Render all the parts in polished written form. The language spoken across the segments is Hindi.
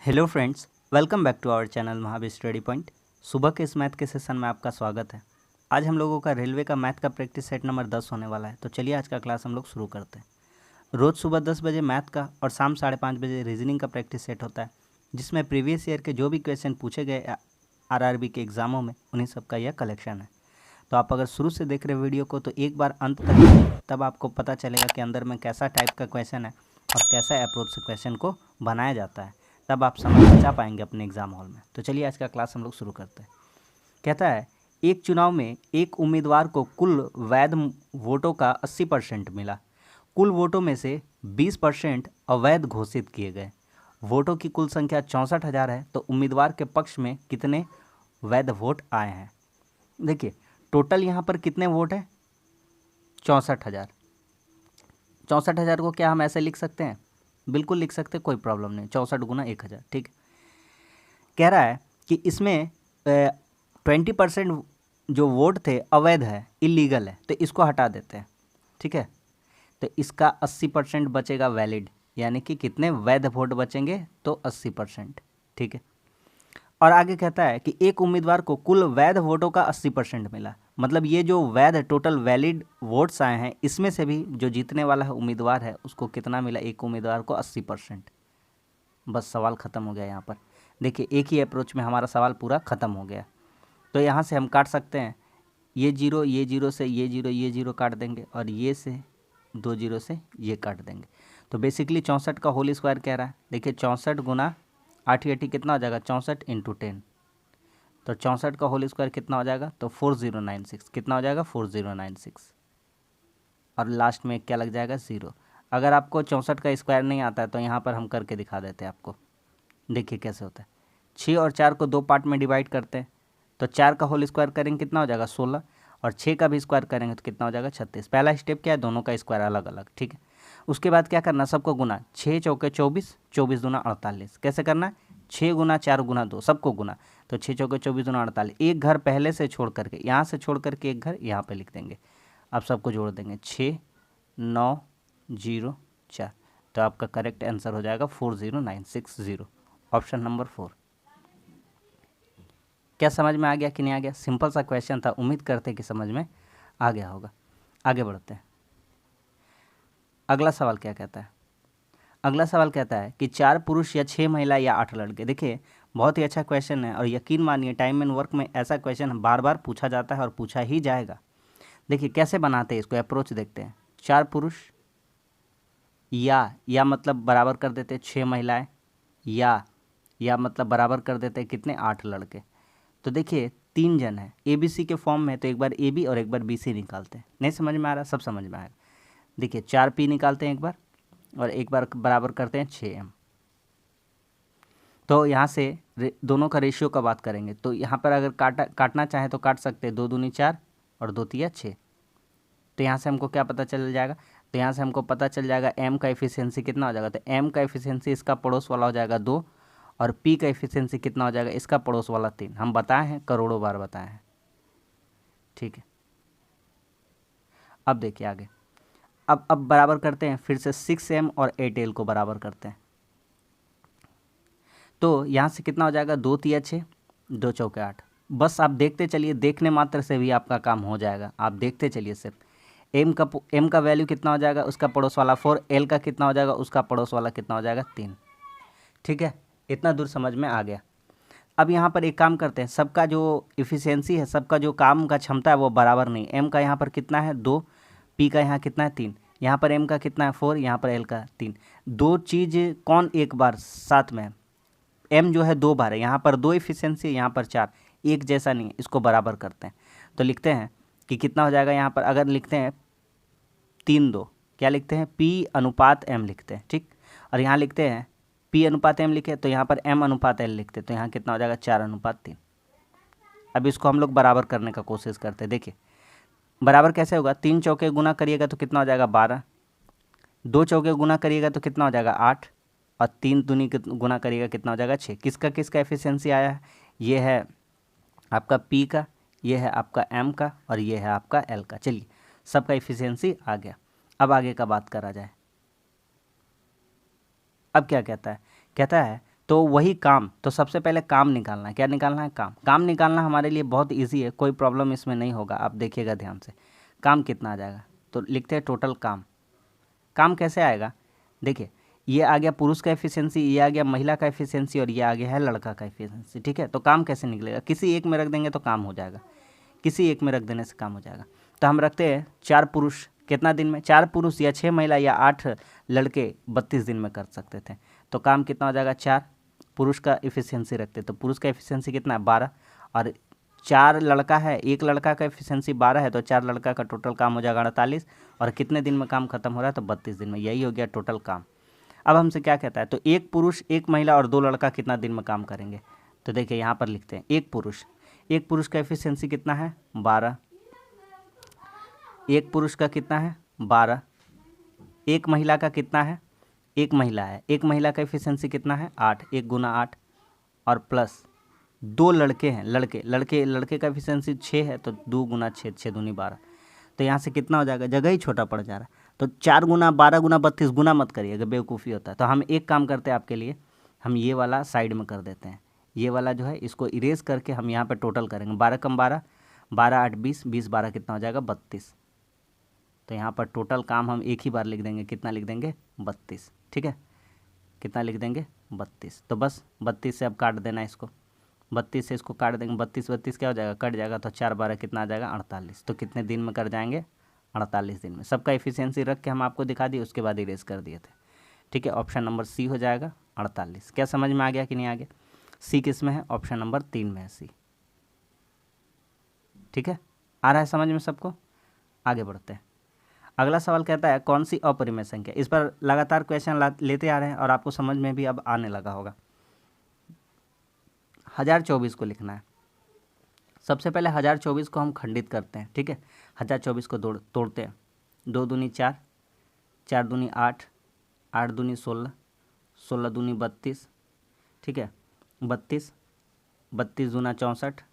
Hello friends, welcome back to our channel Mahavir study point. सुबह के इस मैथ के सेशन में आपका स्वागत है। आज हम लोगों का रेलवे का मैथ का प्रैक्टिस सेट नंबर 10 होने वाला है। तो चलिए आज का क्लास हम लोग शुरू करते हैं। रोज़ सुबह 10 बजे मैथ का और शाम 5:30 बजे रीजनिंग का प्रैक्टिस सेट होता है, जिसमें प्रीवियस ईयर के जो भी क्वेश्चन पूछे गए आरआरबी के एग्ज़ामों में उन्हीं सब का यह कलेक्शन है। तो आप अगर शुरू से देख रहे वीडियो को तो एक बार अंत तक देखिए, तब आपको पता चलेगा कि अंदर में कैसा टाइप का क्वेश्चन है और कैसा अप्रोच से क्वेश्चन को बनाया जाता है। तब आप समय बचा पाएंगे अपने एग्ज़ाम हॉल में। तो चलिए आज का क्लास हम लोग शुरू करते हैं। कहता है, एक चुनाव में एक उम्मीदवार को कुल वैध वोटों का 80% मिला। कुल वोटों में से 20% अवैध घोषित किए गए। वोटों की कुल संख्या 64,000 है, तो उम्मीदवार के पक्ष में कितने वैध वोट आए हैं। देखिए टोटल यहाँ पर कितने वोट हैं, 64,000। 64,000 को क्या हम ऐसे लिख सकते हैं? बिल्कुल लिख सकते, कोई प्रॉब्लम नहीं। 64 गुना 1,000, ठीक। कह रहा है कि इसमें 20% जो वोट थे अवैध है, इलीगल है, तो इसको हटा देते हैं, ठीक है। तो इसका 80% बचेगा वैलिड, यानी कि कितने वैध वोट बचेंगे, तो 80%, ठीक है। और आगे कहता है कि एक उम्मीदवार को कुल वैध वोटों का 80% मिला। मतलब ये जो वैध टोटल वैलिड वोट्स आए हैं, इसमें से भी जो जीतने वाला है उम्मीदवार है उसको कितना मिला, एक उम्मीदवार को 80%। बस सवाल ख़त्म हो गया यहाँ पर। देखिए एक ही अप्रोच में हमारा सवाल पूरा ख़त्म हो गया। तो यहाँ से हम काट सकते हैं, ये जीरो से ये जीरो काट देंगे, और ये से 2 जीरो से ये काट देंगे। तो बेसिकली 64 का होल स्क्वायर कह रहा है। देखिए 64 गुना 8 कितना हो जाएगा, 64 इंटू 10। तो 64 का होल स्क्वायर कितना हो जाएगा, तो 4096। कितना हो जाएगा, 4096। और लास्ट में क्या लग जाएगा, 0। अगर आपको 64 का स्क्वायर नहीं आता है तो यहाँ पर हम करके दिखा देते हैं आपको। देखिए कैसे होता है। 6 और 4 को 2 पार्ट में डिवाइड करते हैं, तो 4 का होल स्क्वायर करेंगे कितना हो जाएगा, 16। और 6 का भी स्क्वायर करेंगे तो कितना हो जाएगा, 36। पहला स्टेप क्या है, दोनों का स्क्वायर अलग अलग, ठीक है। उसके बाद क्या करना, सबको गुना। 6 चौके 24, 24 दूना 48। कैसे करना है, 6 गुना 4 गुना 2, सबको गुना। तो 6 चौके 24 दूना 48। एक घर पहले से छोड़ करके, यहाँ से छोड़ करके एक घर यहाँ पे लिख देंगे। अब सबको जोड़ देंगे, 6 9 0 4। तो आपका करेक्ट आंसर हो जाएगा 40960, ऑप्शन नंबर 4। क्या समझ में आ गया कि नहीं आ गया? सिंपल सा क्वेश्चन था, उम्मीद करते कि समझ में आ गया होगा। आगे बढ़ते हैं। अगला सवाल क्या कहता है? अगला सवाल कहता है कि 4 पुरुष या 6 महिला या 8 लड़के। देखिए बहुत ही अच्छा क्वेश्चन है, और यकीन मानिए टाइम एंड वर्क में ऐसा क्वेश्चन बार बार पूछा जाता है और पूछा ही जाएगा। देखिए कैसे बनाते हैं इसको, अप्रोच देखते हैं। 4 पुरुष या मतलब बराबर कर देते हैं 6 महिलाएं, या मतलब बराबर कर देते हैं कितने, 8 लड़के। तो देखिए 3 जन है, ए बी सी के फॉर्म में, तो एक बार ए बी और एक बार बी सी निकालते हैं। नहीं समझ में आ रहा? सब समझ में आएगा। देखिए 4 पी निकालते हैं एक बार, और एक बार बराबर करते हैं 6 एम। तो यहाँ से दोनों का रेशियो का बात करेंगे, तो यहाँ पर अगर काटना चाहे तो काट सकते हैं। 2 दूनी 4 और 2 तिया 6। तो यहाँ से हमको क्या पता चल जाएगा, तो यहाँ से हमको पता चल जाएगा एम का एफिशिएंसी कितना हो जाएगा। तो एम का एफिशिएंसी इसका पड़ोस वाला हो जाएगा 2, और पी का एफिशिएंसी कितना हो जाएगा, इसका पड़ोस वाला 3। हम बताए हैं, करोड़ों बार बताए हैं, ठीक है। अब देखिए आगे, अब बराबर करते हैं फिर से 6m और 8l को बराबर करते हैं। तो यहाँ से कितना हो जाएगा, 2 तिया 6, 2 चौके 8। बस आप देखते चलिए, देखने मात्र से भी आपका काम हो जाएगा। आप देखते चलिए सिर्फ। एम का वैल्यू कितना हो जाएगा, उसका पड़ोस वाला 4। एल का कितना हो जाएगा, उसका पड़ोस वाला कितना हो जाएगा, 3। ठीक है, इतना दूर समझ में आ गया। अब यहाँ पर एक काम करते हैं, सबका जो इफ़िशियंसी है, सबका जो काम का क्षमता है वो बराबर नहीं। एम का यहाँ पर कितना है, 2। पी का यहाँ कितना है, 3। यहाँ पर एम का कितना है, 4। यहाँ पर एल का 3। दो चीज़ कौन एक बार साथ में है, एम जो है 2 बार है, यहाँ पर 2 इफिशियंसी, यहाँ पर 4। एक जैसा नहीं है, इसको बराबर करते हैं। तो लिखते हैं कि कितना हो जाएगा, यहाँ पर अगर लिखते हैं 3-2, क्या लिखते हैं, पी अनुपात एम लिखते हैं, ठीक। और यहाँ लिखते हैं पी अनुपात एम लिखे, तो यहाँ पर एम अनुपात एल लिखते हैं, तो यहाँ कितना हो जाएगा, 4:3। अब इसको हम लोग बराबर करने का कोशिश करते हैं। देखिए बराबर कैसे होगा, 3 चौके गुना करिएगा तो कितना हो जाएगा, 12। 2 चौके गुना करिएगा तो कितना हो जाएगा, 8। और 3 दूनी गुना करिएगा कितना हो जाएगा, 6। किसका किसका एफिशिएंसी आया है, ये है आपका पी का, ये है आपका एम का, और ये है आपका एल का। चलिए सबका एफिशिएंसी आ गया। अब आगे का बात करा जाए। अब क्या कहता है, कहता है तो वही काम, तो सबसे पहले काम निकालना है। क्या निकालना है? काम। काम निकालना हमारे लिए बहुत इजी है, कोई प्रॉब्लम इसमें नहीं होगा। आप देखिएगा ध्यान से, काम कितना आ जाएगा। तो लिखते हैं टोटल काम। काम कैसे आएगा? देखिए, ये आ गया पुरुष का एफिशिएंसी, ये आ गया महिला का एफिशिएंसी, और ये आ गया है लड़का का एफिशिएंसी। ठीक है, तो काम कैसे निकलेगा? किसी एक में रख देंगे तो काम हो जाएगा, किसी एक में रख देने से काम हो जाएगा। तो हम रखते हैं 4 पुरुष कितना दिन में, 4 पुरुष या 6 महिला या 8 लड़के 32 दिन में कर सकते थे। तो काम कितना हो जाएगा? 4 पुरुष का एफिशिएंसी रखते, तो पुरुष का एफिशिएंसी कितना है? 12, और 4 लड़का है, एक लड़का का एफिशिएंसी 12 है, तो 4 लड़का का टोटल काम हो जाएगा 48, और कितने दिन में काम खत्म हो रहा है? तो 32 दिन में। यही हो गया टोटल काम। अब हमसे क्या कहता है? तो एक पुरुष, एक महिला और 2 लड़का कितना दिन में काम करेंगे? तो देखिए यहाँ पर लिखते हैं एक पुरुष का एफिशिएंसी कितना है? 12। एक पुरुष का कितना है? 12। एक महिला का कितना है? एक महिला है, एक महिला का एफिशिएंसी कितना है? 8। 1 गुना 8, और प्लस 2 लड़के हैं, लड़के का एफिशिएंसी 6 है, तो 2 गुना 6, 6 दूनी 12। तो यहाँ से कितना हो जाएगा? जगह ही छोटा पड़ जा रहा है। तो 4 गुना 12 गुना 32, गुना मत करिएगा, बेवकूफ़ी होता है। तो हम एक काम करते हैं आपके लिए, हम ये वाला साइड में कर देते हैं। ये वाला जो है इसको इरेज करके हम यहाँ पे टोटल करेंगे। 12 कम 12, 12 8 20, 20 12 कितना हो जाएगा? 32। तो यहाँ पर टोटल काम हम एक ही बार लिख देंगे। कितना लिख देंगे? 32। ठीक है, कितना लिख देंगे? 32। तो बस 32 से अब काट देना इसको, 32 से इसको काट देंगे। 32 32 क्या हो जाएगा? कट जाएगा। तो 4 12 कितना आ जाएगा? 48। तो कितने दिन में कर जाएंगे? 48 दिन में। सबका एफिशिएंसी रख के हम आपको दिखा दिए, उसके बाद इरेज कर दिए थे। ठीक है, ऑप्शन नंबर सी हो जाएगा 48। क्या समझ में आ गया कि नहीं आ गया? सी किस में है? ऑप्शन नंबर 3 में है, सी। ठीक है, आ रहा है समझ में सबको? आगे बढ़ते हैं। अगला सवाल कहता है कौन सी अपरिमेय संख्या। इस पर लगातार क्वेश्चन लेते आ रहे हैं और आपको समझ में भी अब आने लगा होगा। 1024 को लिखना है। सबसे पहले 1024 को हम खंडित करते हैं। ठीक है, 1024 को तोड़ते हैं। 2 दूनी 4, 4 दूनी 8, 8 दूनी 16, 16 दूनी 32। ठीक है, 32, 32 दूना 64,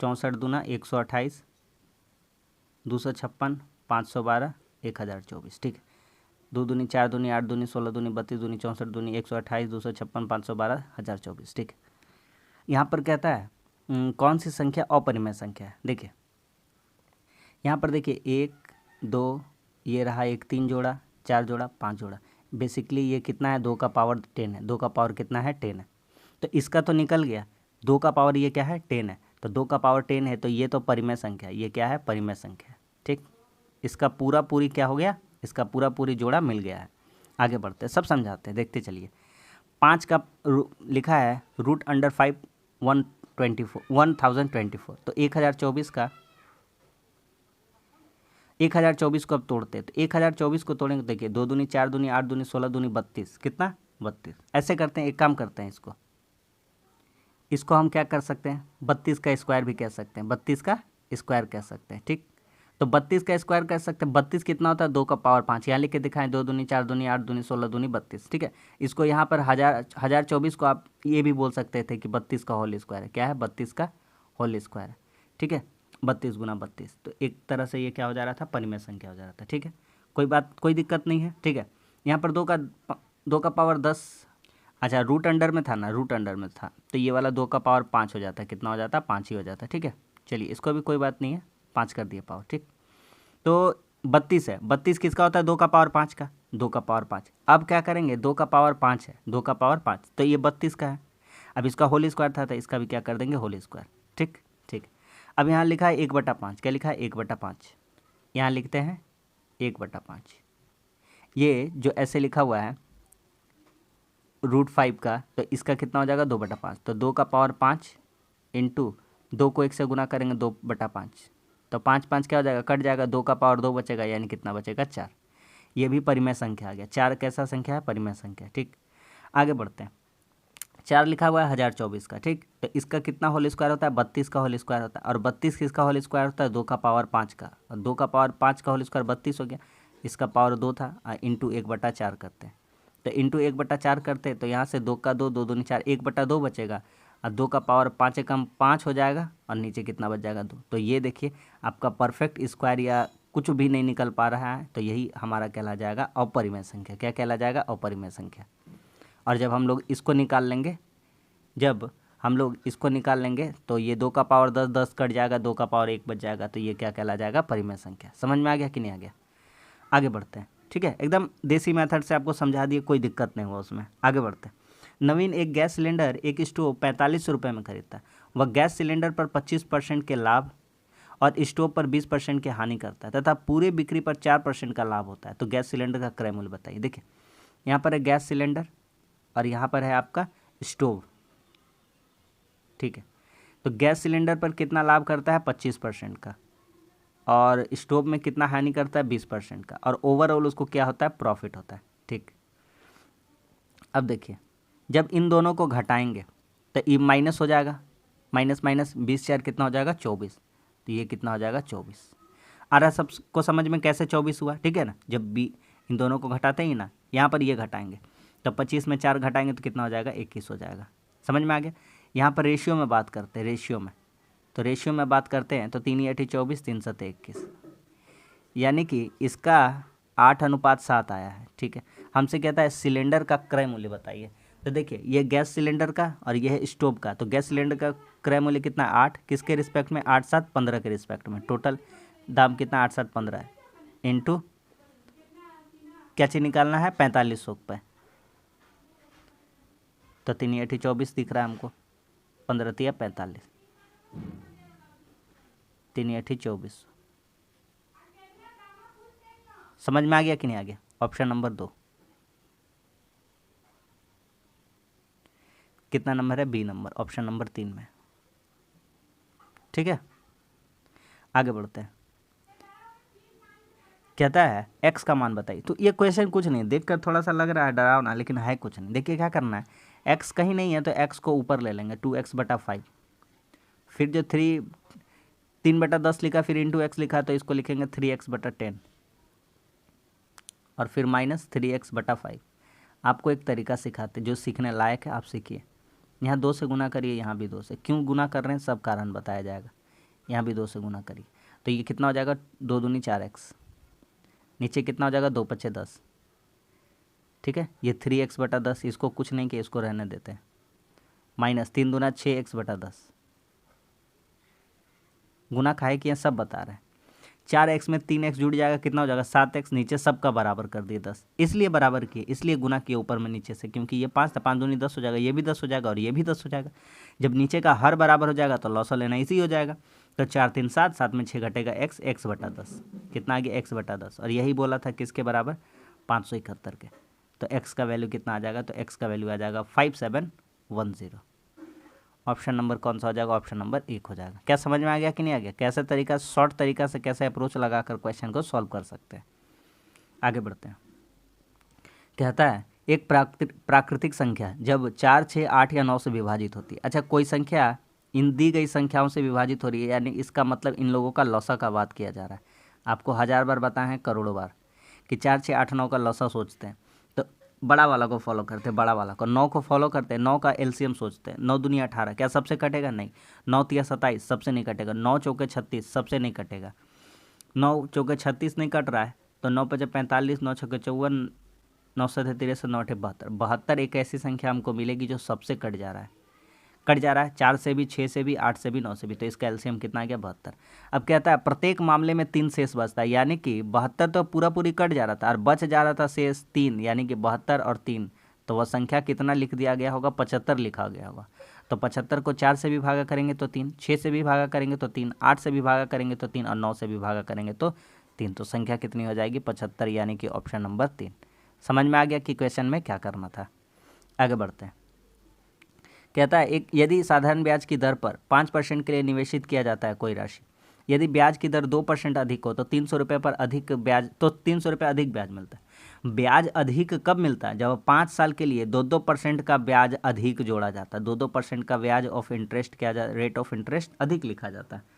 64 दूना 128, 256, 512, 1024। ठीक है, 2 दूनी 4 दूनी 8 दूनी 16 दूनी 32 दूनी 64 दूनी 128, 256, 512, 1024। ठीक है, यहाँ पर कहता है कौन सी संख्या अपरिमेय संख्या है। देखिए यहाँ पर देखिए 1 2, ये रहा 1 3 जोड़ा, 4 जोड़ा, 5 जोड़ा। बेसिकली ये कितना है? 2 का पावर 10 है। 2 का पावर कितना है? 10 है। तो इसका तो निकल गया, 2 का पावर ये क्या है? 10 है। तो 2 का पावर 10 है, तो ये तो परिमेय संख्या है। ये क्या है? परिमेय संख्या है। ठीक, इसका पूरा पूरी क्या हो गया? इसका पूरा पूरी जोड़ा मिल गया है। आगे बढ़ते हैं, सब समझाते हैं, देखते चलिए। 5 का लिखा है रूट अंडर 5 1024। तो 1024 को अब तोड़ते हैं। तो 1024 को तोड़ेंगे, देखिए 2 दूनी 4 दूनी 8 दूनी 16 दूनी 32, कितना? 32। ऐसे करते हैं, एक काम करते हैं, इसको हम क्या कर सकते हैं? 32 का स्क्वायर भी कह सकते हैं, 32 का स्क्वायर कह सकते हैं। ठीक, तो 32 का स्क्वायर कर सकते हैं। 32 कितना होता है? 2 का पावर 5। यहाँ लिख के दिखाएं, 2 दूनी 4 दूनी 8 दूनी 16 दूनी 32। ठीक है, इसको यहाँ पर 1024 को आप ये भी बोल सकते थे कि 32 का होल स्क्वायर है। क्या है? 32 का होल स्क्वायर है। ठीक है, 32 गुना 32। तो एक तरह से ये क्या हो जा रहा था? परिमेय संख्या हो जा रहा था। ठीक है, कोई दिक्कत नहीं है। ठीक है, यहाँ पर 2 का पावर 10। अच्छा, रूट अंडर में था ना, रूट अंडर में था, तो ये वाला 2 का पावर 5 हो जाता है। कितना हो जाता है? 5 ही हो जाता है। ठीक है, चलिए इसको भी कोई बात नहीं है, 5 कर दिए पावर। ठीक, तो 32 है। 32 किसका होता है? 2 का पावर 5 का, 2 का पावर 5। अब क्या करेंगे? 2 का पावर 5 है, 2 का पावर 5, तो ये 32 का है। अब इसका होल स्क्वायर था, तो इसका भी क्या कर देंगे? Whole square. ठीक ठीक, अब यहाँ लिखा है 1/5। क्या लिखा है? 1/5। यहाँ लिखते हैं 1/5। ये जो ऐसे लिखा हुआ है रूट 5 का, तो इसका कितना हो जाएगा? 2/5। तो 2 का पावर 5 इंटू 2 को 1 से गुना करेंगे, 2/5। तो 5 5 क्या हो जाएगा? कट जाएगा। 2 का पावर 2 बचेगा, यानी कितना बचेगा? 4। ये भी परिमेय संख्या आ गया। 4 कैसा संख्या है? परिमेय संख्या। ठीक, आगे बढ़ते हैं। 4 लिखा हुआ है 1024 का। ठीक, तो इसका कितना होल स्क्वायर होता है? 32 का होल स्क्वायर होता है। और 32 किसका होल स्क्वायर होता है? 2 का पावर 5 का। और 2 का पावर 5 का होल स्क्वायर 32 हो गया। इसका पावर 2 था, इंटू 1/4 करते हैं। तो इंटू 1/4 करते हैं, तो यहाँ से 2 का 2, 2 दूनी 4, 1/2 बचेगा। और 2 का पावर 5 कम 5 हो जाएगा, और नीचे कितना बच जाएगा? 2। तो ये देखिए आपका परफेक्ट स्क्वायर या कुछ भी नहीं निकल पा रहा है, तो यही हमारा कहला जाएगा अपरिमेय संख्या। क्या कहला जाएगा? अपरिमेय संख्या। और जब हम लोग इसको निकाल लेंगे, जब हम लोग इसको निकाल लेंगे तो ये 2 का पावर 10, 10 कट जाएगा, 2 का पावर 1 बच जाएगा, तो ये क्या कहला जाएगा, परिमेय संख्या। समझ में आ गया कि नहीं आ गया? आगे बढ़ते हैं। ठीक है, एकदम देसी मेथड से आपको समझा दिए, कोई दिक्कत नहीं हुआ उसमें। आगे बढ़ते हैं। नवीन एक गैस सिलेंडर एक स्टोव 45 रुपये में खरीदता है। वह गैस सिलेंडर पर 25% के लाभ और स्टोव पर 20% की हानि करता है तथा पूरे बिक्री पर 4% का लाभ होता है। तो गैस सिलेंडर का क्रय मूल्य बताइए। देखिए, यहाँ पर है गैस सिलेंडर और यहाँ पर है आपका स्टोव। ठीक है, तो गैस सिलेंडर पर कितना लाभ करता है, 25% का, और स्टोव में कितना हानि करता है, 20% का, और ओवरऑल उसको क्या होता है, प्रॉफिट होता है। ठीक, अब देखिए, जब इन दोनों को घटाएंगे तो ये माइनस हो जाएगा, माइनस माइनस 20 कितना हो जाएगा, 24, तो ये कितना हो जाएगा, 24। आ रहा सबको समझ में कैसे 24 हुआ? ठीक है ना, जब भी इन दोनों को घटाते ही ना, यहाँ पर ये घटाएंगे तो 25 में 4 घटाएंगे तो कितना हो जाएगा, 21 हो जाएगा। समझ में आ गया? यहाँ पर रेशियो में बात करते हैं, रेशियो में, तो रेशियो में बात करते हैं तो 3 × 8 = 24, 3 × 7 = 21, यानी कि इसका 8:7 आया है। ठीक है, हमसे कहता है सिलेंडर का क्रय मूल्य बताइए। तो देखिए, ये गैस सिलेंडर का और ये है स्टोव का, तो गैस सिलेंडर का क्रय मूल्य कितना, 8, किसके रिस्पेक्ट में, 8, 7, 15 के रिस्पेक्ट में। टोटल दाम कितना, 8, 7, 15 है, इंटू क्या चीज़ निकालना है, 4500 रुपये, तो 3 × 8 = 24 दिख रहा है हमको, 15 × 3 = 45, 3 × 8 = 24। समझ में आ गया कि नहीं आ गया? ऑप्शन नंबर 2 कितना नंबर है, बी नंबर, ऑप्शन नंबर 3 में। ठीक है, आगे बढ़ते हैं। कहता है एक्स का मान बताइए। तो ये क्वेश्चन कुछ नहीं, देखकर थोड़ा सा लग रहा है डरावना, लेकिन है कुछ नहीं। देखिए क्या करना है, एक्स कहीं नहीं है तो एक्स को ऊपर ले लेंगे, 2x/5, फिर जो 3/10 लिखा, फिर इंटू एक्स लिखा, तो इसको लिखेंगे 3x/10, और फिर माइनस 3x/5। आपको एक तरीका सिखाते जो सीखने लायक है, आप सीखिए। यहाँ 2 से गुना करिए, यहाँ भी 2 से। क्यों गुना कर रहे हैं, सब कारण बताया जाएगा। यहाँ भी 2 से गुना करिए, तो ये कितना हो जाएगा, 2 दूनी 4x, नीचे कितना हो जाएगा, 2 × 5 = 10। ठीक है, ये 3x/10, इसको कुछ नहीं किया, इसको रहने देते हैं, माइनस 3 दूना 6x/10, गुना खाए कि सब बता रहे हैं। 4x में 3x जुड़ जाएगा, कितना हो जाएगा, 7x, नीचे सबका बराबर कर दिए 10, इसलिए बराबर किए, इसलिए गुना किए ऊपर में नीचे से, क्योंकि ये 5 था, 5 दूनी 10 हो जाएगा, ये भी 10 हो जाएगा और ये भी 10 हो जाएगा। जब नीचे का हर बराबर हो जाएगा तो लॉसा लेना इजी हो जाएगा। तो 4 × 3 = 7, 7 में 6 घटेगा x, x/10, कितना आ गया, x/10, और यही बोला था किसके बराबर, 571 के। तो x का वैल्यू कितना आ जाएगा, तो x का वैल्यू आ जाएगा 5710। ऑप्शन नंबर कौन सा हो जाएगा, ऑप्शन नंबर 1 हो जाएगा। क्या समझ में आ गया कि नहीं आ गया? कैसे तरीका, शॉर्ट तरीका से कैसे अप्रोच लगाकर क्वेश्चन को सॉल्व कर सकते हैं। आगे बढ़ते हैं। कहता है एक प्राकृतिक संख्या जब 4, 6, 8 या 9 से विभाजित होती है। अच्छा, कोई संख्या इन दी गई संख्याओं से विभाजित हो रही है, यानी इसका मतलब इन लोगों का लौसा का बात किया जा रहा है। आपको 1000 बार बताए हैं, करोड़ों बार, कि 4, 6, 8, 9 का लौसा सोचते हैं तो बड़ा वाला को फॉलो करते हैं, बड़ा वाला को, 9 को फॉलो करते हैं, 9 का एलसीएम सोचते हैं, 9 दूनी 18, क्या सबसे कटेगा, नहीं, 9 × 3 = 27, सबसे नहीं कटेगा, 9 × 4 = 36, सबसे नहीं कटेगा, 9 × 4 = 36 नहीं कट रहा है, तो 9 × 5 = 45, 9 × 6 = 54, 9 × 7 = 63, 9 × 8 = 72। 72 एक ऐसी संख्या हमको मिलेगी जो सबसे कट जा रहा है, 4 से भी, 6 से भी, 8 से भी, 9 से भी, तो इसका एलसीएम कितना आ गया, 72। अब कहता है प्रत्येक मामले में 3 शेष बचता है, यानी कि 72 तो पूरी कट जा रहा था और बच जा रहा था शेष 3, यानी कि 72 और 3, तो वह संख्या कितना लिख दिया गया होगा, 75 लिखा गया होगा। तो 75 को 4 से भी भागा करेंगे तो 3, 6 से भी भागा करेंगे तो 3, 8 से भी भागा करेंगे तो 3, और 9 से भी भागा करेंगे तो 3, तो संख्या कितनी हो जाएगी, 75, यानी कि ऑप्शन नंबर 3। समझ में आ गया कि क्वेश्चन में क्या करना था। आगे बढ़ते हैं। कहता है एक यदि साधारण ब्याज की दर पर 5% के लिए निवेशित किया जाता है कोई राशि, यदि ब्याज की दर 2% अधिक हो तो 300 रुपये पर अधिक ब्याज, तो 300 रुपये अधिक ब्याज मिलता है। ब्याज अधिक कब मिलता है, जब 5 साल के लिए 2% का ब्याज अधिक जोड़ा जाता है, 2% का ब्याज ऑफ इंटरेस्ट क्या रेट ऑफ इंटरेस्ट अधिक लिखा जाता है।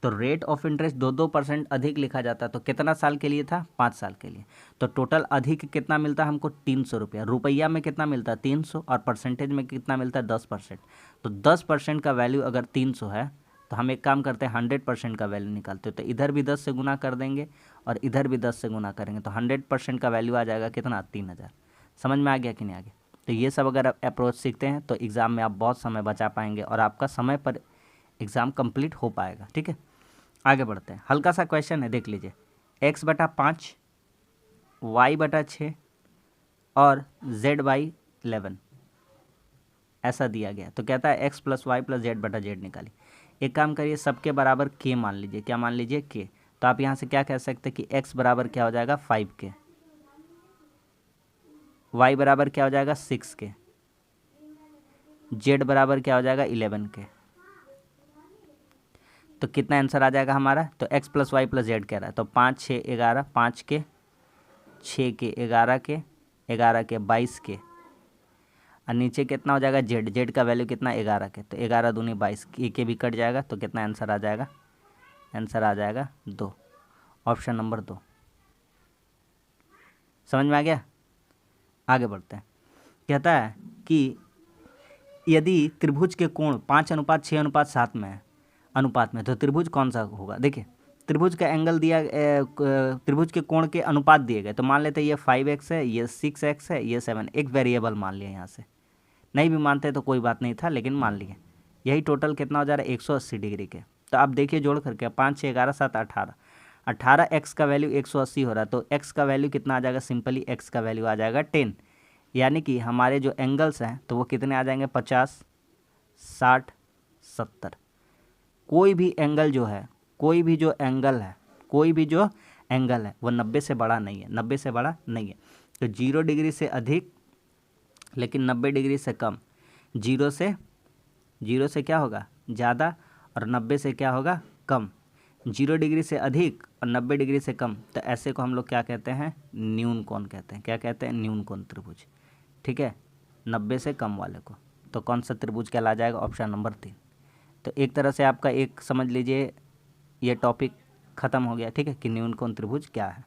तो रेट ऑफ इंटरेस्ट 2% अधिक लिखा जाता है, तो कितना साल के लिए था, 5 साल के लिए। तो टोटल अधिक कितना मिलता है हमको, 300 रुपया। रुपया में कितना मिलता है, 300, और परसेंटेज में कितना मिलता है, 10%। तो 10% का वैल्यू अगर 300 है तो हम एक काम करते हैं, 100% का वैल्यू निकालते हैं। तो इधर भी 10 से गुना कर देंगे और इधर भी 10 से गुना करेंगे, तो 100% का वैल्यू आ जाएगा कितना, 3000। समझ में आ गया कि नहीं आ गया? तो ये सब अगर आप अप्रोच सीखते हैं तो एग्ज़ाम में आप बहुत समय बचा पाएंगे और आपका समय पर एग्ज़ाम कंप्लीट हो पाएगा। ठीक है, आगे बढ़ते हैं। हल्का सा क्वेश्चन है, देख लीजिए। x/5, y/6 और z/11 ऐसा दिया गया। तो कहता है x + y + z/z निकालिए। एक काम करिए, सबके बराबर k मान लीजिए। क्या मान लीजिए? k। तो आप यहाँ से क्या कह सकते हैं कि x बराबर क्या हो जाएगा? 5k, y बराबर क्या हो जाएगा? 6k, z बराबर क्या हो जाएगा? 11k। तो कितना आंसर आ जाएगा हमारा? तो x + y + z कह रहा है, तो 5 6 11, 5k, 6k 11k, 11k 22k, और नीचे कितना हो जाएगा? जेड। जेड का वैल्यू कितना? 11 के। तो 11 दूनी 22, के भी कट जाएगा। तो कितना आंसर आ जाएगा? आंसर आ जाएगा 2, ऑप्शन नंबर 2। समझ में आ गया? आगे बढ़ते हैं। कहता है कि यदि त्रिभुज के कोण 5:6:7 में है, अनुपात में, तो त्रिभुज कौन सा होगा? देखिए, त्रिभुज का एंगल दिया, त्रिभुज के कोण के अनुपात दिए गए। तो मान लेते हैं ये 5x है, ये 6x है, ये 7, एक वेरिएबल मान लिया। यहाँ से नहीं भी मानते तो कोई बात नहीं था, लेकिन मान लिए। यही टोटल कितना हो जा रहा है? 180 डिग्री के। तो आप देखिए जोड़ करके, 5 6 11 7 18, 18 x का वैल्यू 180 हो रहा है। तो x का वैल्यू कितना आ जाएगा? सिंपली x का वैल्यू आ जाएगा 10। यानी कि हमारे जो एंगल्स हैं तो वो कितने आ जाएंगे? 50 60 70। कोई भी एंगल जो है, कोई भी जो एंगल है, कोई भी जो एंगल है वो 90 से बड़ा नहीं है, 90 से बड़ा नहीं है। तो 0 डिग्री से अधिक लेकिन 90 डिग्री से कम, 0 से क्या होगा? ज़्यादा, और 90 से क्या होगा? कम। 0 डिग्री से अधिक और 90 डिग्री से कम, तो ऐसे को हम लोग क्या कहते हैं? न्यून कोण कहते हैं। क्या कहते हैं? न्यून कोण त्रिभुज। ठीक है, 90 से कम वाले को। तो कौन सा त्रिभुज कहला जाएगा? Option number 3। तो एक तरह से आपका एक समझ लीजिए ये टॉपिक ख़त्म हो गया। ठीक है, कि न्यून कोण त्रिभुज क्या है।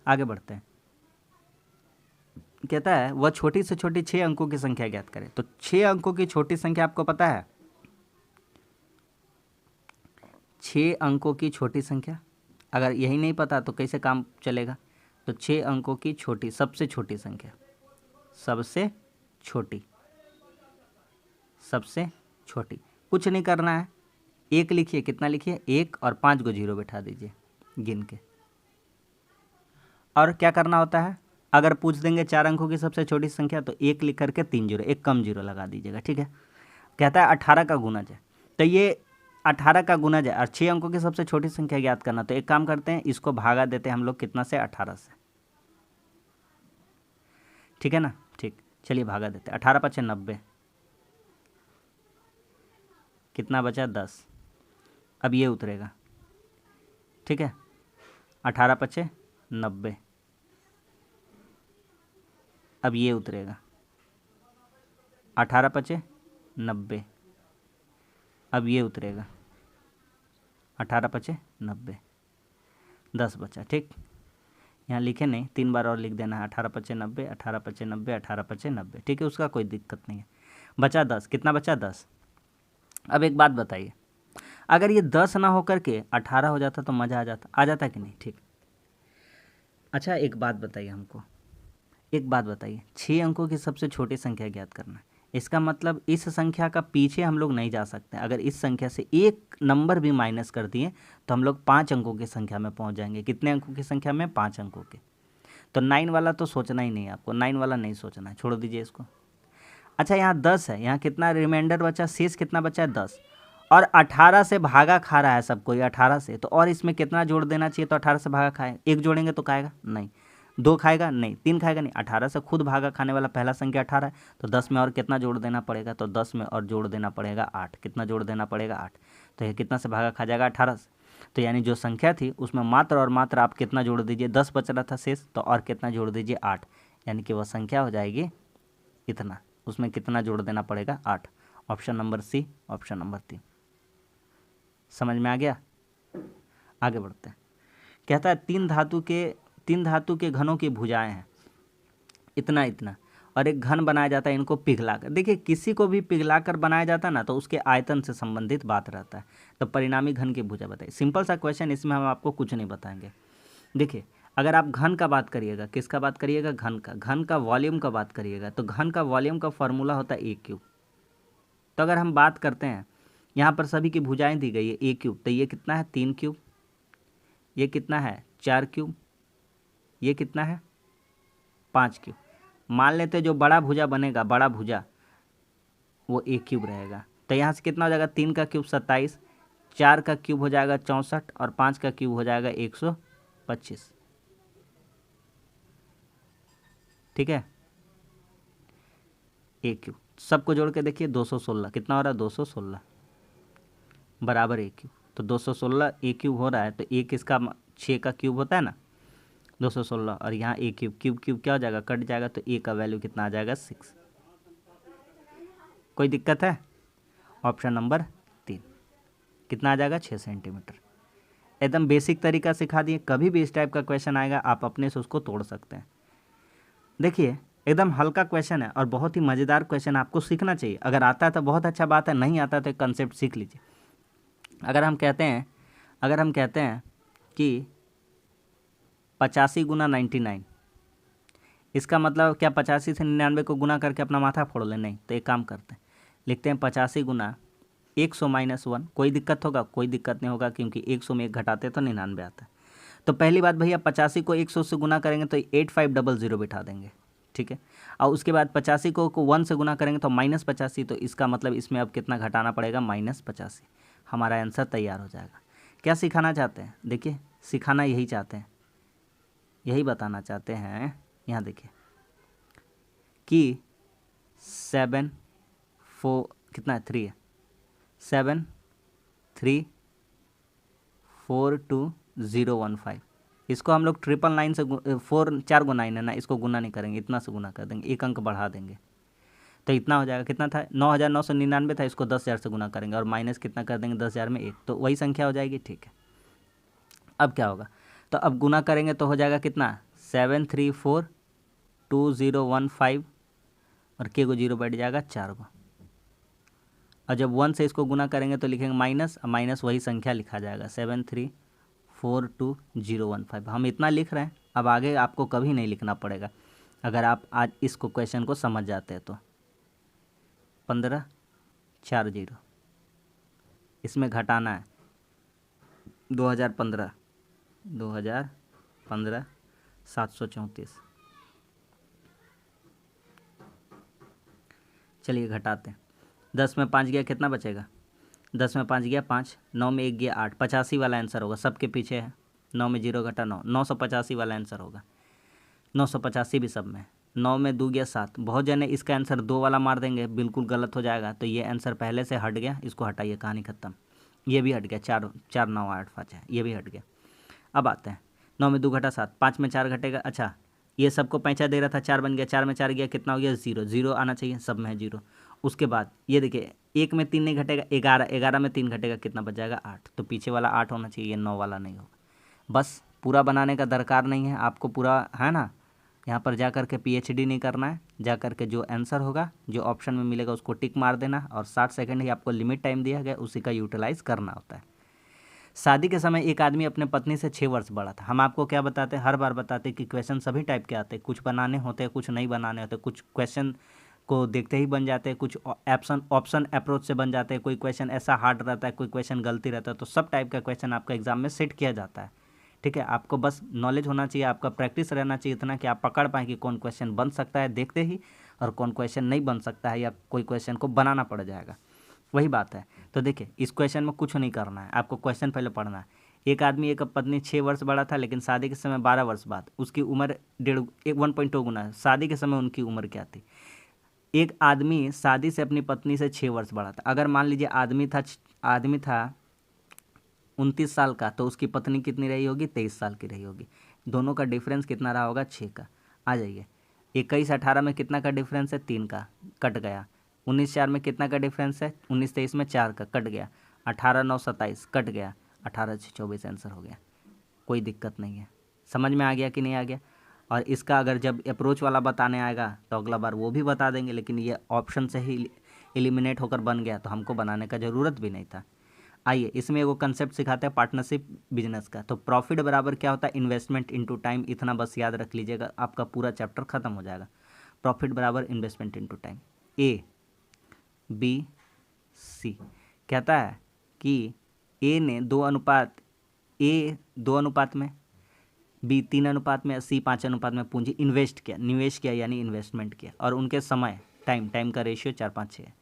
आगे बढ़ते हैं। कहता है वह छोटी से छोटी 6 अंकों की संख्या ज्ञात करें। तो 6 अंकों की छोटी संख्या आपको पता है? 6 अंकों की छोटी संख्या, अगर यही नहीं पता तो कैसे काम चलेगा? तो 6 अंकों की छोटी, सबसे छोटी संख्या, सबसे छोटी, सबसे छोटी, कुछ नहीं करना है। 1 लिखिए। कितना लिखिए? 1 और 5 को 0 बैठा दीजिए गिन के। और क्या करना होता है? अगर पूछ देंगे 4 अंकों की सबसे छोटी संख्या, तो 1 लिख करके 3 0, एक कम 0 लगा दीजिएगा। ठीक है। कहता है 18 का गुणज है। तो ये 18 का गुणज है और 6 अंकों की सबसे छोटी संख्या ज्ञात करना। तो एक काम करते हैं, इसको भागा देते हैं हम लोग कितना से? 18 से। ठीक है ना? ठीक, चलिए भागा देते हैं। 18 5 90, कितना बचा? 10। अब ये उतरेगा। ठीक है, 18 5 90, अब ये उतरेगा। 18 5 90, अब ये उतरेगा। 18 5 90, 10 बचा। ठीक, यहाँ लिखे नहीं, 3 बार और लिख देना है। 18 5 90, 18 5 90, 18 5 90। ठीक है, उसका कोई दिक्कत नहीं है। बचा 10। कितना बचा? 10। अब एक बात बताइए, अगर ये 10 ना होकर के 18 हो जाता तो मज़ा आ जाता कि नहीं? ठीक, अच्छा एक बात बताइए हमको, एक बात बताइए, 6 अंकों की सबसे छोटी संख्या ज्ञात करना है। इसका मतलब इस संख्या का पीछे हम लोग नहीं जा सकते। अगर इस संख्या से एक नंबर भी माइनस कर दिए तो हम लोग 5 अंकों की संख्या में पहुंच जाएंगे। कितने अंकों की संख्या में? 5 अंकों के। तो 9 वाला तो सोचना ही नहीं है आपको, 9 वाला नहीं सोचना है, छोड़ दीजिए इसको। अच्छा, यहाँ 10 है, यहाँ कितना रिमाइंडर बचा? शेष कितना बचा है? 10। और 18 से भागा खा रहा है सब कोई 18 से, तो और इसमें कितना जोड़ देना चाहिए? तो 18 से भागा खाए, 1 जोड़ेंगे तो खाएगा नहीं, 2 खाएगा नहीं, 3 खाएगा नहीं। 18 से खुद भागा खाने वाला पहला संख्या 18 है। तो 10 में और कितना जोड़ देना पड़ेगा? तो 10 में और जोड़ देना पड़ेगा 8। कितना जोड़ देना पड़ेगा? 8। तो ये कितना से भागा खा जाएगा? 18 से। तो यानी जो संख्या थी उसमें मात्र और मात्र आप कितना जोड़ दीजिए? 10 बच रहा था शेष, तो और कितना जोड़ दीजिए? 8। यानी कि वह संख्या हो जाएगी इतना। उसमें कितना जोड़ देना पड़ेगा? 8। Option number C, option number 3। समझ में आ गया? आगे बढ़ते हैं। कहता है 3 धातु के घनों की भुजाएं हैं, इतना इतना, और एक घन बनाया जाता है इनको पिघलाकर। देखिए, किसी को भी पिघलाकर बनाया जाता है ना, तो उसके आयतन से संबंधित बात रहता है। तो परिणामी घन की भुजा बताइए। सिंपल सा क्वेश्चन, इसमें हम आपको कुछ नहीं बताएंगे। देखिए, अगर आप घन का बात करिएगा, किसका बात करिएगा, घन का वॉल्यूम का बात करिएगा, तो घन का वॉल्यूम का फॉर्मूला होता है ए क्यूब। तो अगर हम बात करते हैं, यहाँ पर सभी की भुजाएं दी गई है ए क्यूब, तो ये कितना है 3 क्यूब, ये कितना है 4 क्यूब, ये कितना है 5 क्यूब। मान लेते जो बड़ा भुजा बनेगा, बड़ा भुजा वो ए क्यूब रहेगा। तो यहाँ से कितना हो जाएगा, 3 का क्यूब 27, 4 का क्यूब हो जाएगा 64 और 5 का क्यूब हो जाएगा 125। ठीक है, ए क्यूब सबको जोड़ के देखिए 216 कितना हो रहा है, 216 बराबर ए क्यूब। तो 216 ए क्यूब हो रहा है, तो एक इसका 6 का क्यूब होता है ना 216, और यहाँ ए क्यूब क्यूब क्यूब क्या हो जाएगा, कट जाएगा, तो ए का वैल्यू कितना आ जाएगा 6। कोई दिक्कत है? ऑप्शन नंबर 3 कितना आ जाएगा 6 सेंटीमीटर। एकदम बेसिक तरीका सिखा दिए, कभी भी इस टाइप का क्वेश्चन आएगा आप अपने से उसको तोड़ सकते हैं। देखिए एकदम हल्का क्वेश्चन है और बहुत ही मज़ेदार क्वेश्चन, आपको सीखना चाहिए। अगर आता है तो बहुत अच्छा बात है, नहीं आता तो एक कंसेप्ट सीख लीजिए। अगर हम कहते हैं कि 85 गुना 99, इसका मतलब क्या 85 से 99 को गुना करके अपना माथा फोड़ ले? नहीं। तो एक काम करते हैं, लिखते हैं 85 गुना 100 माइनस 1। कोई दिक्कत होगा? कोई दिक्कत नहीं होगा, क्योंकि 100 में 1 घटाते तो 99 आता है। तो पहली बात भैया 85 को 100 से गुना करेंगे तो 8500 बिठा देंगे, ठीक है। और उसके बाद 85 को 1 से गुना करेंगे तो -85, तो इसका मतलब इसमें अब कितना घटाना पड़ेगा, -85। हमारा आंसर तैयार हो जाएगा। क्या सिखाना चाहते हैं? देखिए सिखाना यही चाहते हैं, यही बताना चाहते हैं। यहाँ देखिए कि 7 4 कितना है 3 है, 7 3 4 2 0 1 5। इसको हम लोग 999 से 4 गुना 9 है ना, इसको गुना नहीं करेंगे, इतना से गुना कर देंगे, एक अंक बढ़ा देंगे। तो इतना हो जाएगा, कितना था 9999 था, इसको 10,000 से गुना करेंगे और माइनस कितना कर देंगे 10,000 में 1, तो वही संख्या हो जाएगी, ठीक है। अब क्या होगा, तो अब गुना करेंगे तो हो जाएगा कितना 7342015 और के को 0 बैठ जाएगा 4 को। और जब 1 से इसको गुना करेंगे तो लिखेंगे माइनस, माइनस वही संख्या लिखा जाएगा 7342015। हम इतना लिख रहे हैं, अब आगे आपको कभी नहीं लिखना पड़ेगा अगर आप आज इसको क्वेश्चन को समझ जाते हैं तो। 1540 इसमें घटाना है 2015 734। चलिए घटाते हैं, 10 में 5 गया कितना बचेगा, 10 में 5 गया 5, 9 में 1 गया 8, 85 वाला आंसर होगा, सबके पीछे है 9 में 0 घटा 9, 985 वाला आंसर होगा। 985 भी सब में, 9 में 2 गया 7। बहुत जने इसका आंसर 2 वाला मार देंगे, बिल्कुल गलत हो जाएगा। तो ये आंसर पहले से हट गया, इसको हटाइए, कहानी खत्म। ये भी हट गया, 4 4 9 8 5 है, ये भी हट गया। अब आते हैं 9 में 2 घटा 7, 5 में 4 घटेगा। अच्छा ये सबको पैंचा दे रहा था, 4 बन गया, 4 में 4 गया कितना हो गया 0, 0 आना चाहिए, सब में है 0। उसके बाद ये देखिए 1 में 3 नहीं घटेगा, 11, 11 में 3 घटेगा कितना बच जाएगा 8, तो पीछे वाला 8 होना चाहिए, 9 वाला नहीं होगा। बस पूरा बनाने का दरकार नहीं है आपको, पूरा है ना। यहाँ पर जा कर के PhD नहीं करना है, जा कर के जो आंसर होगा जो ऑप्शन में मिलेगा उसको टिक मार देना, और 60 सेकंड ही आपको लिमिट टाइम दिया गया, उसी का यूटिलाइज़ करना होता है। शादी के समय एक आदमी अपने पत्नी से 6 वर्ष बड़ा था। हम आपको क्या बताते हैं, हर बार बताते हैं कि क्वेश्चन सभी टाइप के आते हैं, कुछ बनाने होते हैं, कुछ नहीं बनाने होते, कुछ क्वेश्चन को देखते ही बन जाते हैं, कुछ ऑप्शन अप्रोच से बन जाते हैं, कोई क्वेश्चन ऐसा हार्ड रहता है, कोई क्वेश्चन गलती रहता है। तो सब टाइप का क्वेश्चन आपका एग्जाम में सेट किया जाता है, ठीक है। आपको बस नॉलेज होना चाहिए, आपका प्रैक्टिस रहना चाहिए इतना कि आप पकड़ पाएँ कि कौन क्वेश्चन बन सकता है देखते ही, और कौन क्वेश्चन नहीं बन सकता है, या कोई क्वेश्चन को बनाना पड़ जाएगा, वही बात है। तो देखिए इस क्वेश्चन में कुछ नहीं करना है, आपको क्वेश्चन पहले पढ़ना है। एक आदमी एक पत्नी 6 वर्ष बड़ा था, लेकिन शादी के समय 12 वर्ष बाद उसकी उम्र 1.2 गुना है। शादी के समय उनकी उम्र क्या थी? एक आदमी शादी से अपनी पत्नी से 6 वर्ष बड़ा था। अगर मान लीजिए आदमी था 29 साल का, तो उसकी पत्नी कितनी रही होगी 23 साल की रही होगी। दोनों का डिफरेंस कितना रहा होगा 6 का। आ जाइए 21 18 में कितना का डिफरेंस है 3 का, कट गया। 19 4 में कितना का डिफरेंस है 19 23 में 4 का, कट गया। 18 9 27 कट गया, 18 से 24 आंसर हो गया। कोई दिक्कत नहीं है, समझ में आ गया कि नहीं आ गया। और इसका अगर जब अप्रोच वाला बताने आएगा तो अगला बार वो भी बता देंगे, लेकिन ये ऑप्शन से ही एलिमिनेट होकर बन गया, तो हमको बनाने का ज़रूरत भी नहीं था। आइए इसमें एगो कंसेप्ट सिखाते हैं पार्टनरशिप बिजनेस का। तो प्रॉफिट बराबर क्या होता है, इन्वेस्टमेंट इनटू टाइम। इतना बस याद रख लीजिएगा, आपका पूरा चैप्टर खत्म हो जाएगा। प्रॉफिट बराबर investment into time. A B C कहता है कि ए ने 2 अनुपात में, बी 3 अनुपात में, सी 5 अनुपात में पूंजी इन्वेस्ट किया, निवेश किया यानी इन्वेस्टमेंट किया, और उनके समय टाइम का रेशियो 4-5-6 है।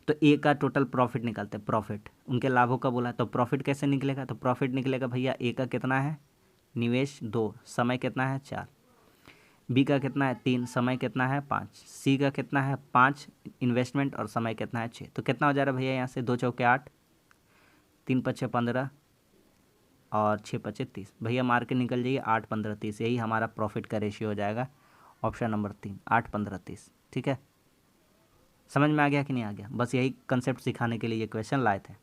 तो ए का टोटल प्रॉफिट निकालते हैं। प्रॉफिट उनके लाभों का बोला, तो प्रॉफिट कैसे निकलेगा, तो प्रॉफिट निकलेगा भैया ए का कितना है, निवेश 2, समय कितना है 4, बी का कितना है 3, समय कितना है 5, सी का कितना है 5, इन्वेस्टमेंट और समय कितना है 6। तो कितना हो जा रहा है भैया यहाँ से, 2 चौके 8, 3 पच्चे 15 और 6 पच्चे 30। भैया मार के निकल जाइए 8 15 30, यही हमारा प्रॉफिट का रेशियो हो जाएगा। Option number 3 8 15 30। ठीक है, समझ में आ गया कि नहीं आ गया? बस यही कंसेप्ट सिखाने के लिए ये क्वेश्चन लाए थे।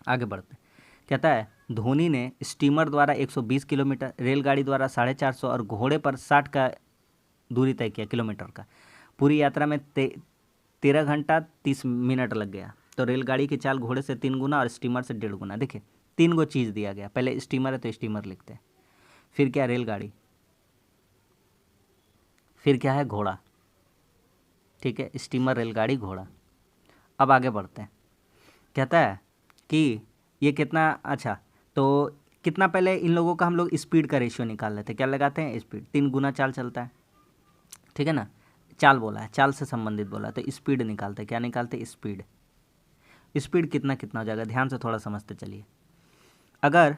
आगे बढ़ते। कहता है धोनी ने स्टीमर द्वारा 120 किलोमीटर, रेलगाड़ी द्वारा 450 और घोड़े पर 60 का दूरी तय किया किलोमीटर का। पूरी यात्रा में 13 घंटा 30 मिनट लग गया। तो रेलगाड़ी की चाल घोड़े से 3 गुना और स्टीमर से 1.5 गुना। देखिए 3 गो चीज़ दिया गया, पहले स्टीमर है तो स्टीमर लिखते हैं, फिर क्या रेलगाड़ी, फिर क्या है घोड़ा। ठीक है, स्टीमर, रेलगाड़ी, घोड़ा। अब आगे बढ़ते हैं। कहता है कि ये कितना, अच्छा तो कितना, पहले इन लोगों का हम लोग स्पीड का रेशियो निकाल लेते हैं। क्या लगाते हैं, स्पीड। 3 गुना चाल चलता है, ठीक है ना, चाल बोला है, चाल से संबंधित बोला है, तो स्पीड निकालते हैं। क्या निकालते हैं, स्पीड। स्पीड कितना कितना हो जाएगा, ध्यान से थोड़ा समझते चलिए। अगर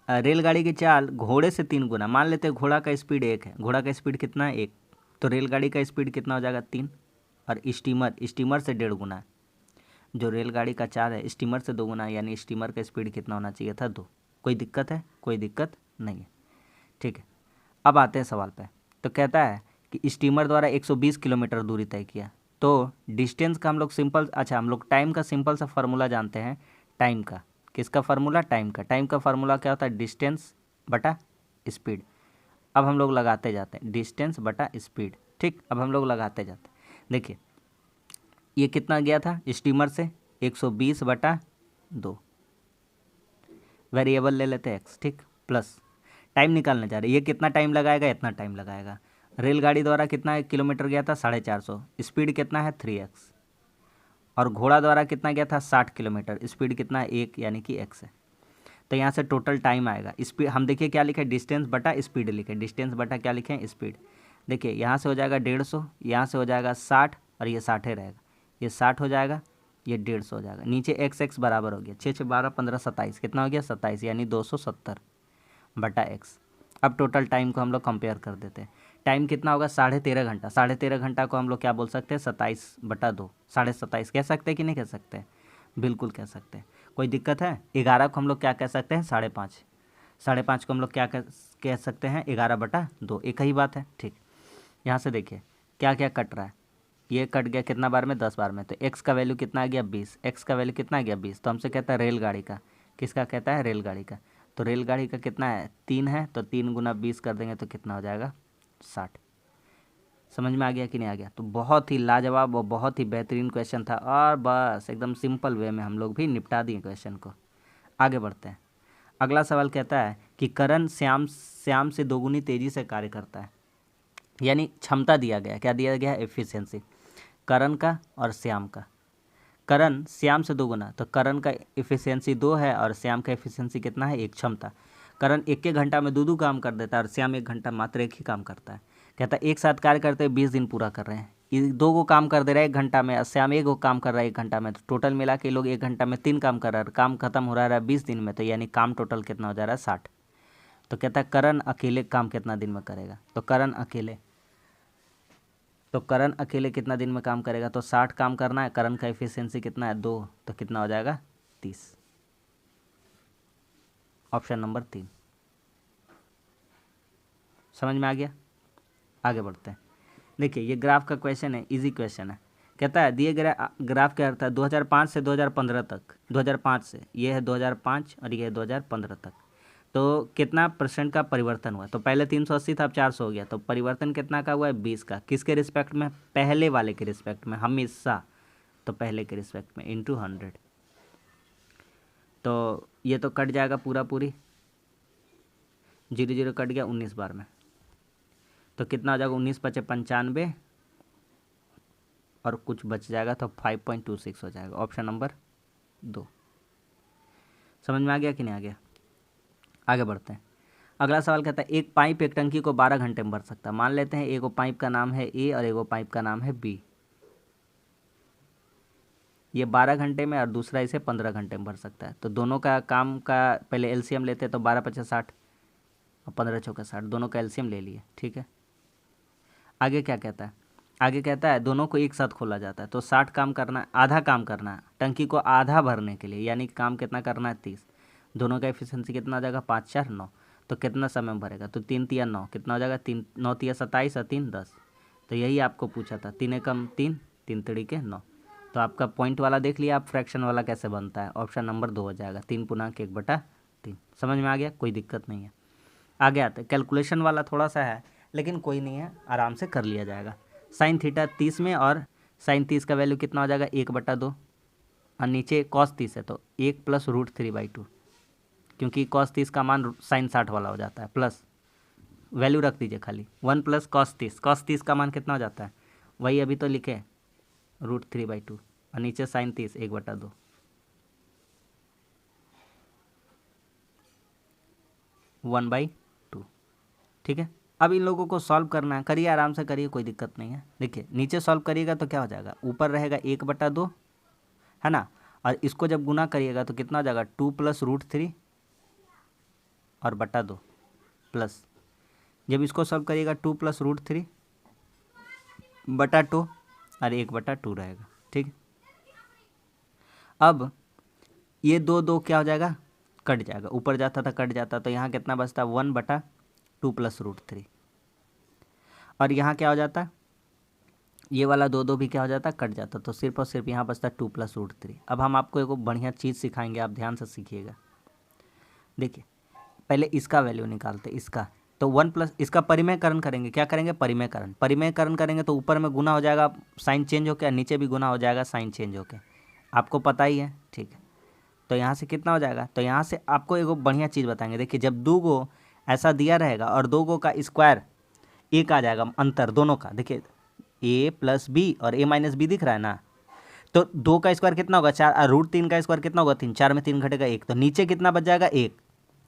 रेलगाड़ी की चाल घोड़े से 3 गुना, मान लेते हैं घोड़ा का स्पीड 1 है, घोड़ा का स्पीड कितना है 1, तो रेलगाड़ी का स्पीड कितना हो जाएगा 3, और स्टीमर से 1.5 गुना। जो रेलगाड़ी का चाल है स्टीमर से 2 गुना, यानी स्टीमर का स्पीड कितना होना चाहिए था 2। कोई दिक्कत है, कोई दिक्कत नहीं है। ठीक है, अब आते हैं सवाल पे। तो कहता है कि स्टीमर द्वारा 120 किलोमीटर दूरी तय किया। तो डिस्टेंस का हम लोग सिंपल, अच्छा हम लोग टाइम का सिंपल सा फार्मूला जानते हैं। टाइम का, किसका फार्मूला, टाइम का। टाइम का फार्मूला क्या होता है, डिस्टेंस बटा स्पीड। अब हम लोग लगाते जाते हैं, डिस्टेंस बटा स्पीड। ठीक, अब हम लोग लगाते जाते हैं। देखिए ये कितना गया था स्टीमर से, 120 बटा 2, वेरिएबल ले लेते हैं x। ठीक, प्लस टाइम निकालने जा रहे हैं, ये कितना टाइम लगाएगा, इतना टाइम लगाएगा। रेलगाड़ी द्वारा कितना किलोमीटर गया था, 450, स्पीड कितना है 3x, और घोड़ा द्वारा कितना गया था 60 किलोमीटर, स्पीड कितना है 1, यानी कि x है। तो यहाँ से टोटल टाइम आएगा। स्पीड हम देखिए क्या लिखे, डिस्टेंस बटा स्पीड लिखे, डिस्टेंस बटा क्या लिखे, स्पीड। देखिए यहाँ से हो जाएगा 150, यहाँ से हो जाएगा 60, और ये 60 रहेगा, ये 60 हो जाएगा, ये 150 हो जाएगा। नीचे x बराबर हो गया 6 6 12 15 27, कितना हो गया 27, यानी 270 बटा x। अब टोटल टाइम को हम लोग कंपेयर कर देते हैं। टाइम कितना होगा, 13.5 घंटा। 13.5 घंटा को हम लोग क्या बोल सकते हैं, 27 बटा 2, 27.5 कह सकते हैं कि नहीं कह सकते, बिल्कुल कह सकते हैं। कोई दिक्कत है। 11 को हम लोग क्या कह सकते हैं, 5.5। 5.5 को हम लोग क्या कह सकते हैं, 11 बटा 2, एक ही बात है। ठीक, यहाँ से देखिए क्या क्या कट रहा है, ये कट गया कितना बार में, 10 बार में। तो x का वैल्यू कितना आ गया 20, x का वैल्यू कितना आ गया 20। तो हमसे कहता है रेलगाड़ी का, किसका कहता है, रेलगाड़ी का। तो रेलगाड़ी का कितना है 3 है, तो 3 गुना 20 कर देंगे तो कितना हो जाएगा 60। समझ में आ गया कि नहीं आ गया? तो बहुत ही लाजवाब और बहुत ही बेहतरीन क्वेश्चन था, और बस एकदम सिंपल वे में हम लोग भी निपटा दिए क्वेश्चन को। आगे बढ़ते हैं। अगला सवाल कहता है कि करण श्याम से 2 गुनी तेज़ी से कार्य करता है, यानी क्षमता दिया गया। क्या दिया गया है, एफिशिएंसी। करण का और श्याम का। करण श्याम से 2 गुना, तो करण का एफिशिएंसी 2 है और श्याम का एफिशिएंसी कितना है 1, क्षमता। करण 1 घंटा में 2 काम कर देता है, और श्याम 1 घंटा मात्र 1 ही काम करता है। कहता है एक साथ कार्य करते हुए 20 दिन पूरा कर रहे हैं। ये 2 को काम कर दे रहा है 1 घंटा में, और श्याम 1 को काम कर रहा है 1 घंटा में। तो टोटल मिला के लोग 1 घंटा में 3 काम कर रहा है, काम खत्म हो रहा है 20 दिन में। तो यानी काम टोटल कितना हो जा रहा है 60। तो कहता है करण अकेले काम कितना दिन में करेगा। तो करण अकेले कितना दिन में काम करेगा, तो 60 काम करना है। करण का एफिशिएंसी कितना है 2, तो कितना हो जाएगा 30। Option number 3। समझ में आ गया? आगे बढ़ते हैं। देखिए ये ग्राफ का क्वेश्चन है, इजी क्वेश्चन है। कहता है दिए गए ग्राफ क्या अर्थ है, 2005 से 2015 तक, 2005 से, ये है 2005 और ये है 2015 तक। तो कितना % का परिवर्तन हुआ, तो पहले 380 था, अब 400 हो गया। तो परिवर्तन कितना का हुआ है 20 का। किसके रिस्पेक्ट में, पहले वाले के रिस्पेक्ट में, हमेशा। तो पहले के रिस्पेक्ट में इंटू 100। तो ये तो कट जाएगा पूरा पूरी, 0 0 कट गया 19 बार में, तो कितना हो जाएगा 19 पचे 95 और कुछ बच जाएगा तो 5.26 हो जाएगा। Option number 2। समझ में आ गया कि नहीं आ गया? आगे बढ़ते हैं। अगला सवाल कहता है एक पाइप एक टंकी को 12 घंटे में भर सकता है। मान लेते हैं एगो पाइप का नाम है ए और एगो पाइप का नाम है बी। ये 12 घंटे में और दूसरा इसे 15 घंटे में भर सकता है। तो दोनों का काम का पहले एलसीएम लेते हैं, तो 12 पचे 60 और 15 चौके 60, दोनों का एलसीएम ले लिए। ठीक है, आगे क्या कहता है? आगे कहता है दोनों को एक साथ खोला जाता है, तो 60 काम करना है, आधा काम करना है टंकी को आधा भरने के लिए, यानी काम कितना करना है 30। दोनों का एफिशिएंसी कितना आ जाएगा 5 4 9, तो कितना समय में भरेगा? तो 3 तिया 9, कितना हो जाएगा 3 9 तिया 27 और 3 10। तो यही आपको पूछा था, 3 एकम 3 3 तिड़ी के 9। तो आपका पॉइंट वाला देख लिया, आप फ्रैक्शन वाला कैसे बनता है। ऑप्शन नंबर 2 हो जाएगा, 3 पूर्णांक 1/3। समझ में आ गया? कोई दिक्कत नहीं है। आगे आते हैं, कैलकुलेशन वाला थोड़ा सा है लेकिन कोई नहीं है, आराम से कर लिया जाएगा। साइन थीटा 30 में और साइन 30 का वैल्यू कितना हो जाएगा 1/2 और नीचे कॉस 30 है तो 1 + √3/2, क्योंकि कॉस 30 का मान साइन 60 वाला हो जाता है। प्लस वैल्यू रख दीजिए खाली 1 + कॉस 30, कॉस 30 का मान कितना हो जाता है, वही अभी तो लिखे √3/2 और नीचे साइन 30 1/2। One by two. ठीक है, अब इन लोगों को सॉल्व करना है, करिए आराम से करिए, कोई दिक्कत नहीं है। देखिए नीचे सॉल्व करिएगा तो क्या हो जाएगा, ऊपर रहेगा 1/2 है ना, और इसको जब गुना करिएगा तो कितना हो जाएगा 2 + √3 और /2 प्लस, जब इसको सॉल्व करिएगा 2 + √3 /2 और 1/2 रहेगा। ठीक, अब ये 2 2 क्या हो जाएगा, कट जाएगा, ऊपर जाता था कट जाता, तो यहाँ कितना बचता 1/2 + √3 और यहाँ क्या हो जाता, ये वाला 2 2 भी क्या हो जाता, कट जाता, तो सिर्फ और सिर्फ यहाँ बचता 2 + √3। अब हम आपको एक बढ़िया चीज़ सिखाएंगे, आप ध्यान से सीखिएगा। देखिए पहले इसका वैल्यू निकालते, इसका तो 1 प्लस, इसका परिमेयकरण करेंगे। क्या करेंगे, परिमेयकरण। परिमेयकरण करेंगे तो ऊपर में गुना हो जाएगा साइन चेंज होकर, नीचे भी गुना हो जाएगा साइन चेंज होकर, आपको पता ही है। ठीक है, तो यहाँ से कितना हो जाएगा, तो यहाँ से आपको एक बढ़िया चीज़ बताएंगे। देखिए जब 2 गो ऐसा दिया रहेगा और 2 गो का स्क्वायर 1 आ जाएगा, अंतर दोनों का, देखिए a + b और a - b दिख रहा है ना, तो 2 का स्क्वायर कितना होगा 4 और √3 का स्क्वायर कितना होगा 3, 4 में 3 घटेगा 1, तो नीचे कितना बच जाएगा 1।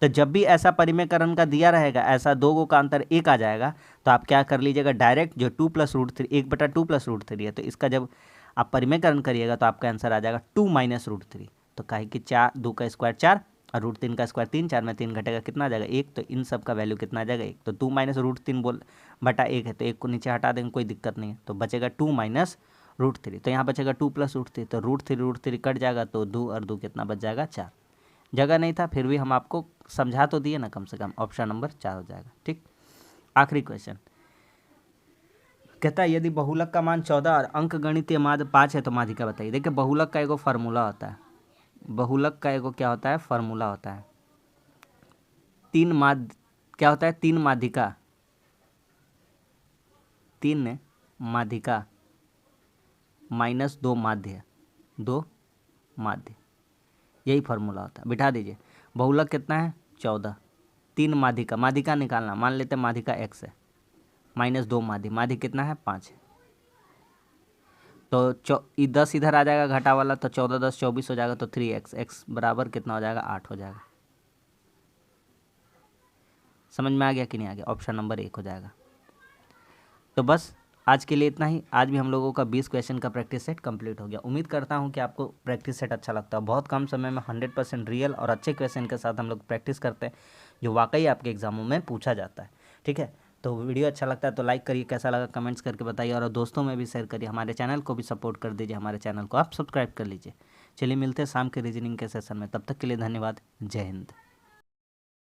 तो जब भी ऐसा परिमेयकरण का दिया रहेगा, ऐसा 2 गो का अंतर 1 आ जाएगा, तो आप क्या कर लीजिएगा डायरेक्ट, जो 2 + √3 1/2 + √3 है, तो इसका जब आप परिमेयकरण करिएगा तो आपका आंसर आ जाएगा 2 - √3। तो काहे कि 4 2 का स्क्वायर 4 और √3 का स्क्वायर 3, 4 में 3 घटेगा, कितना आ जाएगा 1, तो इन सब का वैल्यू कितना आ जाएगा 1। तो 2 - √3 /1 है, तो 1 को नीचे हटा देंगे, कोई दिक्कत नहीं है, तो बचेगा 2 - √3। तो यहाँ बचेगा 2 + √3, तो √3 कट जाएगा, तो 2 और 2 कितना बच जाएगा 4। जगह नहीं था फिर भी हम आपको समझा तो दिए ना, कम से कम। ऑप्शन नंबर 4 हो जाएगा। ठीक, आखिरी क्वेश्चन कहता है यदि बहुलक का मान 14 और अंक गणितीय माध्य 5 है तो माध्यिका बताइए। देखिए बहुलक का एगो फार्मूला होता है, बहुलक का एगो क्या होता है, फार्मूला होता है। 3 माध्य क्या होता है, 3 माध्यिका, 3 माध्यिका -2 माध्य, 2 माध्य, यही फार्मूला होता है। बिठा दीजिए, बहुलक कितना है 14, 3 माध्यिका, माध्यिका निकालना, मान लेते हैं माध्यिका x है, -2 माध्य, माध्य कितना है 5 है, तो 10 इधर आ जाएगा घटा वाला, तो 14 10 24 हो जाएगा, तो 3x, x बराबर कितना हो जाएगा 8 हो जाएगा। समझ में आ गया कि नहीं आ गया? ऑप्शन नंबर 1 हो जाएगा। तो बस आज के लिए इतना ही। आज भी हम लोगों का 20 क्वेश्चन का प्रैक्टिस सेट कंप्लीट हो गया। उम्मीद करता हूं कि आपको प्रैक्टिस सेट अच्छा लगता है। बहुत कम समय में 100% रियल और अच्छे क्वेश्चन के साथ हम लोग प्रैक्टिस करते हैं, जो वाकई आपके एग्जामों में पूछा जाता है। ठीक है, तो वीडियो अच्छा लगता है तो लाइक करिए, कैसा लगा कमेंट्स करके बताइए, और दोस्तों में भी शेयर करिए। हमारे चैनल को भी सपोर्ट कर दीजिए, हमारे चैनल को आप सब्सक्राइब कर लीजिए। चलिए मिलते हैं शाम के रीजनिंग के सेशन में, तब तक के लिए धन्यवाद। जय हिंद।